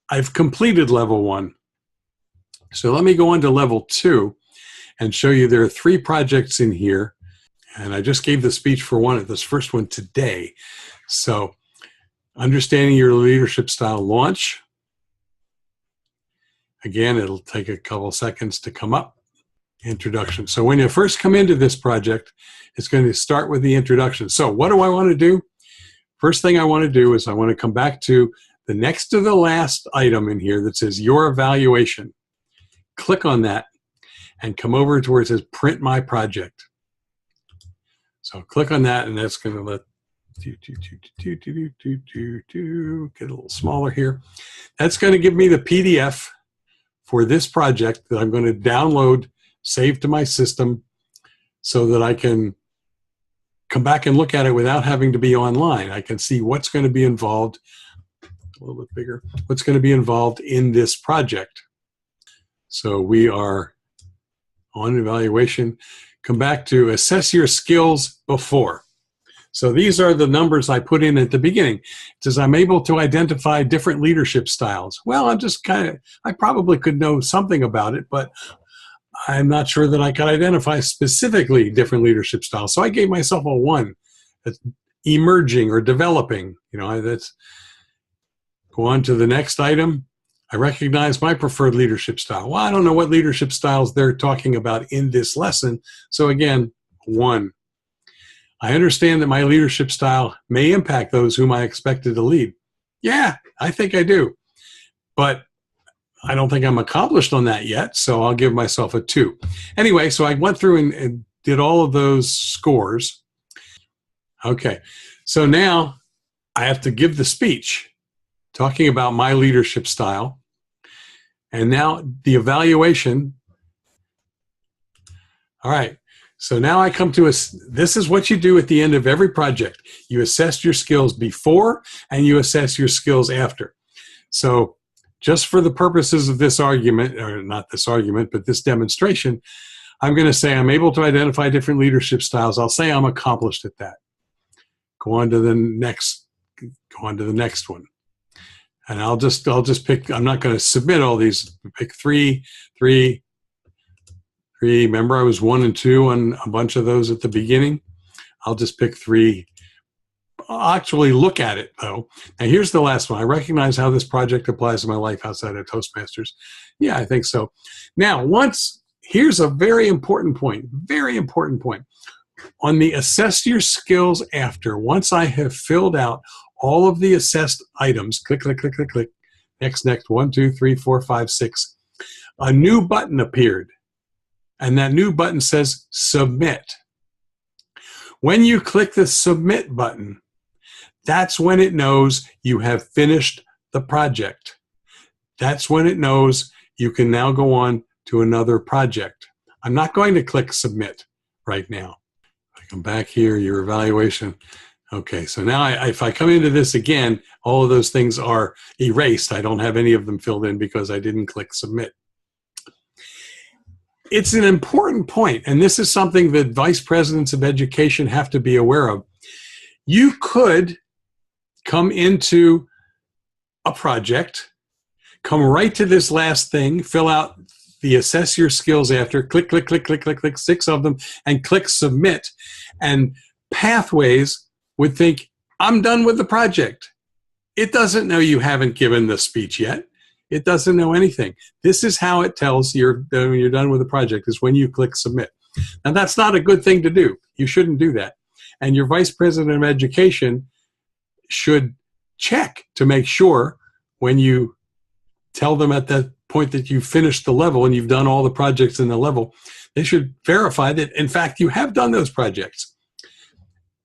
I've completed level 1. So let me go on to level 2 and show you there are 3 projects in here. And I just gave the speech for this first one today. So understanding your leadership style launch. Again, it'll take a couple seconds to come up. Introduction. So when you first come into this project, it's going to start with the introduction. So what do I want to do? First thing I want to do is I want to come back to the next to the last item in here that says your evaluation. Click on that and come over to where it says print my project. So click on that, and that's going to let get a little smaller here. That's going to give me the PDF for this project that I'm going to download, save to my system, so that I can come back and look at it without having to be online. I can see what's going to be involved, a little bit bigger, what's going to be involved in this project. So we are on evaluation. Come back to assess your skills before. So these are the numbers I put in at the beginning. It says I'm able to identify different leadership styles. Well, I probably could know something about it, but I'm not sure that I could identify specifically different leadership styles. So I gave myself a 1. That's emerging or developing. That's go on to the next item. I recognize my preferred leadership style. Well, I don't know what leadership styles they're talking about in this lesson. So again, 1. I understand that my leadership style may impact those whom I expected to lead. Yeah, I think I do. But I don't think I'm accomplished on that yet, so I'll give myself a 2. Anyway, so I went through and did all of those scores. Okay, so now I have to give the speech talking about my leadership style. And now the evaluation. All right, so now I come to this is what you do at the end of every project. You assess your skills before and you assess your skills after. So just for the purposes of this argument, or not this argument, but this demonstration, I'm going to say I'm able to identify different leadership styles. I'll say I'm accomplished at that. Go on to the next one. And I'll just pick, I'm not going to submit all these, pick 3. Remember I was 1 and 2 on a bunch of those at the beginning. I'll just pick 3. I'll actually look at it though. Now here's the last one. I recognize how this project applies to my life outside of Toastmasters. Yeah, I think so. Now here's a very important point. On the assess your skills after, once I have filled out all of the assessed items, click, click, click, click, click, next, 1, 2, 3, 4, 5, 6, a new button appeared. And that new button says submit. When you click the submit button, that's when it knows you have finished the project. That's when it knows you can now go on to another project. I'm not going to click submit right now. I come back here, your evaluation. Okay, so now if I come into this again, all of those things are erased. I don't have any of them filled in because I didn't click submit. It's an important point, and this is something that vice presidents of education have to be aware of. You could come into a project, come right to this last thing, fill out the assess your skills after, click, click, click, click, click, click, 6 of them, and click submit. And Pathways would think, I'm done with the project. It doesn't know you haven't given the speech yet. It doesn't know anything. This is how it tells you're done with the project, is when you click submit. Now, that's not a good thing to do. You shouldn't do that. And your vice president of education should check to make sure when you tell them at that point that you've finished the level and you've done all the projects in the level, they should verify that, in fact, you have done those projects.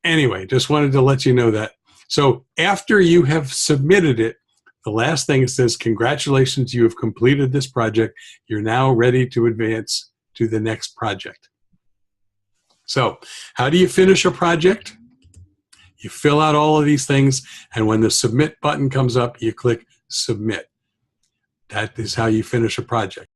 Anyway, just wanted to let you know that. So after you have submitted it, the last thing it says, congratulations, you have completed this project. You're now ready to advance to the next project. So how do you finish a project? You fill out all of these things, and when the submit button comes up, you click submit. That is how you finish a project.